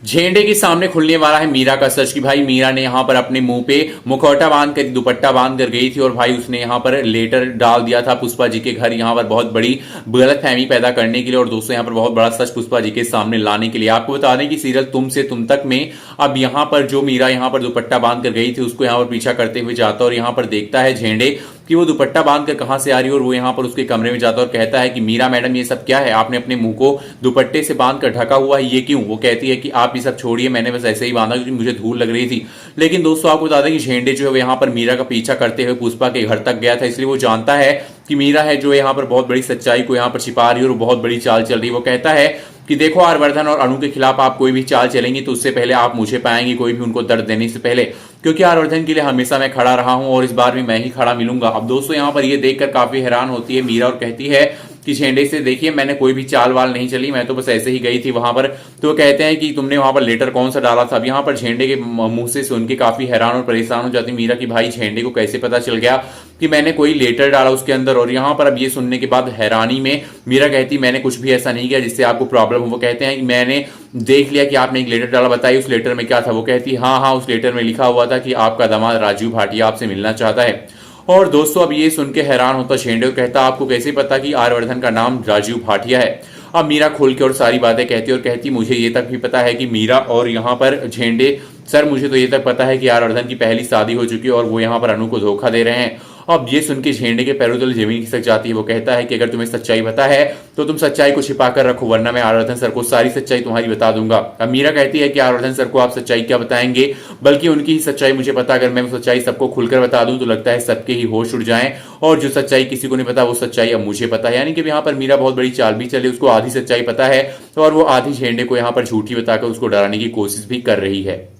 झेंडे के सामने खुलने वाला है मीरा का सच कि भाई मीरा ने यहाँ पर अपने मुंह पे मुखौटा बांध कर दुपट्टा बांध कर गई थी और भाई उसने यहाँ पर लेटर डाल दिया था पुष्पा जी के घर यहाँ पर बहुत बड़ी गलतफहमी पैदा करने के लिए। और दोस्तों यहाँ पर बहुत बड़ा सच पुष्पा जी के सामने लाने के लिए आपको बता दें कि सीरियल तुम से तुम तक में अब यहाँ पर जो मीरा यहाँ पर दुपट्टा बांध कर गई थी उसको यहाँ पर पीछा करते हुए जाता और यहाँ पर देखता है झेंडे कि वो दुपट्टा बांध कर कहां से आ रही है। और वो यहाँ पर उसके कमरे में जाता और कहता है कि मीरा मैडम ये सब क्या है, आपने अपने मुंह को दुपट्टे से बांध कर ढका हुआ है, ये क्यों। वो कहती है कि आप ये सब छोड़िए, मैंने बस ऐसे ही बांधा क्योंकि मुझे धूल लग रही थी। लेकिन दोस्तों आपको बता दें कि झेंडे जो है यहाँ पर मीरा का पीछा करते हुए पुष्पा के घर तक गया था, इसलिए वो जानता है कि मीरा है जो यहाँ पर बहुत बड़ी सच्चाई को यहाँ पर छिपा रही है और बहुत बड़ी चाल चल रही है। वो कहता है कि देखो आर्यवर्धन और अनु के खिलाफ आप कोई भी चाल चलेंगी तो उससे पहले आप मुझे पाएंगे, कोई भी उनको दर्द देने से पहले, क्योंकि आर्यवर्धन के लिए हमेशा मैं खड़ा रहा हूं और इस बार भी मैं ही खड़ा मिलूंगा। अब दोस्तों यहाँ पर ये देखकर काफी हैरान होती है मीरा और कहती है कि झेंडे से देखिए मैंने कोई भी चाल वाल नहीं चली, मैं तो बस ऐसे ही गई थी वहां पर। तो वो कहते हैं कि तुमने वहां पर लेटर कौन सा डाला था। अब यहाँ पर झेंडे के मुंह से सुन के काफी हैरान और परेशान हो जाती मीरा कि भाई झेंडे को कैसे पता चल गया कि मैंने कोई लेटर डाला उसके अंदर। और यहाँ पर अब ये सुनने के बाद हैरानी में मीरा कहती मैंने कुछ भी ऐसा नहीं किया जिससे आपको प्रॉब्लम हो। वो कहते हैं कि मैंने देख लिया कि आपने एक लेटर डाला, बताइए उस लेटर में क्या था। वो कहती हाँ हाँ, उस लेटर में लिखा हुआ था कि आपका दामाद राजीव भाटिया आपसे मिलना चाहता है। और दोस्तों अब ये सुन के हैरान होता झेंडे को, कहता आपको कैसे पता कि आर्यवर्धन का नाम राजीव भाटिया है। अब मीरा खोल के और सारी बातें कहती है और कहती मुझे ये तक भी पता है कि मीरा और यहाँ पर झेंडे सर मुझे तो ये तक पता है कि आर्यवर्धन की पहली शादी हो चुकी है और वो यहाँ पर अनु को धोखा दे रहे हैं। अब ये सुन के झेंडे के पैरों तले जमीन खिसक जाती है। वो कहता है कि अगर तुम्हें सच्चाई पता है तो तुम सच्चाई को छिपा कर रखो, वरना मैं आर्यवर्धन सर को सारी सच्चाई तुम्हारी बता दूंगा। अब मीरा कहती है कि आर्यवर्धन सर को आप सच्चाई क्या बताएंगे, बल्कि उनकी ही सच्चाई मुझे पता, अगर मैं वो सच्चाई सबको खुलकर बता दूं तो लगता है सबके ही होश उड़ जाएं और जो सच्चाई किसी को नहीं पता वो सच्चाई अब मुझे पता है। यानी कि यहाँ पर मीरा बहुत बड़ी चाल भी चली, उसको आधी सच्चाई पता है और वो आधी झेंडे को यहाँ पर झूठी बताकर उसको डराने की कोशिश भी कर रही है।